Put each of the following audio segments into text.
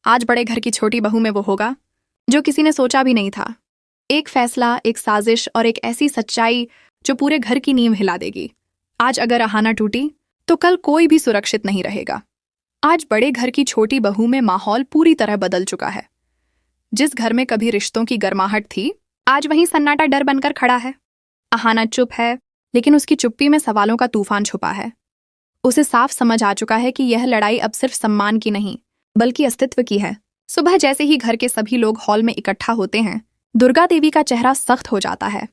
आज बड़े घर की छोटी बहू में वो होगा जो किसी ने सोचा भी नहीं था। एक फैसला, एक साजिश और एक ऐसी सच्चाई जो पूरे घर की नींव हिला देगी। आज अगर अहाना टूटी तो कल कोई भी सुरक्षित नहीं रहेगा। आज बड़े घर की छोटी बहू में माहौल पूरी तरह बदल चुका है। जिस घर में कभी रिश्तों की गर्माहट थी, आज वहीं सन्नाटा डर बनकर खड़ा है। अहाना चुप है, लेकिन उसकी चुप्पी में सवालों का तूफान छुपा है। उसे साफ समझ आ चुका है कि यह लड़ाई अब सिर्फ सम्मान की नहीं, बल्कि अस्तित्व की है। सुबह जैसे ही घर के सभी लोग हॉल में इकट्ठा होते हैं, दुर्गा देवी का चेहरा सख्त हो जाता है।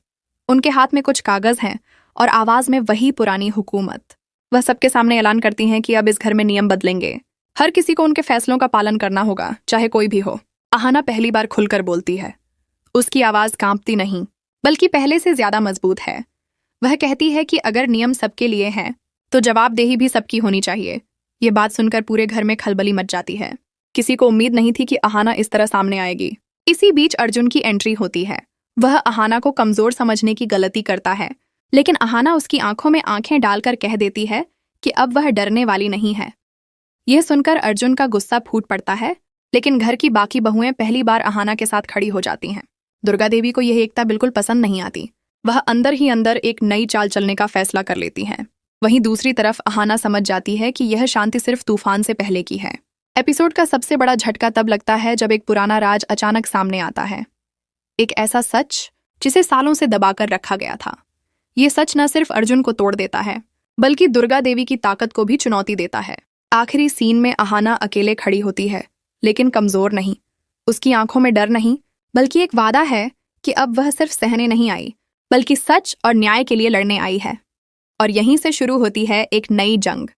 उनके हाथ में कुछ कागज हैं और आवाज में वही पुरानी हुकूमत। वह सबके सामने ऐलान करती हैं कि अब इस घर में नियम बदलेंगे। हर किसी को उनके फैसलों का पालन करना होगा, चाहे कोई भी हो। अहाना पहली बार खुलकर बोलती है। उसकी आवाज कांपती नहीं, बल्कि पहले से ज्यादा मजबूत है। वह कहती है कि अगर नियम सबके लिए हैं, तो जवाबदेही भी सबकी होनी चाहिए। ये बात सुनकर पूरे घर में खलबली मच जाती है। किसी को उम्मीद नहीं थी कि अहाना इस तरह सामने आएगी। इसी बीच अर्जुन की एंट्री होती है। वह अहाना को कमजोर समझने की गलती करता है, लेकिन अहाना उसकी आंखों में आंखें डालकर कह देती है कि अब वह डरने वाली नहीं है। यह सुनकर अर्जुन का गुस्सा फूट पड़ता है, लेकिन घर की बाकी बहुएं पहली बार अहाना के साथ खड़ी हो जाती हैं। दुर्गा देवी को यह एकता बिल्कुल पसंद नहीं आती। वह अंदर ही अंदर एक नई चाल चलने का फैसला कर लेती हैं। वहीं दूसरी तरफ अहाना समझ जाती है कि यह शांति सिर्फ तूफान से पहले की है। एपिसोड का सबसे बड़ा झटका तब लगता है जब एक पुराना राज अचानक सामने आता है। एक ऐसा सच जिसे सालों से दबाकर रखा गया था। ये सच न सिर्फ अर्जुन को तोड़ देता है, बल्कि दुर्गा देवी की ताकत को भी चुनौती देता है। आखिरी सीन में अहाना अकेले खड़ी होती है, लेकिन कमजोर नहीं। उसकी आंखों में डर नहीं, बल्कि एक वादा है कि अब वह सिर्फ सहने नहीं आई, बल्कि सच और न्याय के लिए लड़ने आई है। और यहीं से शुरू होती है एक नई जंग।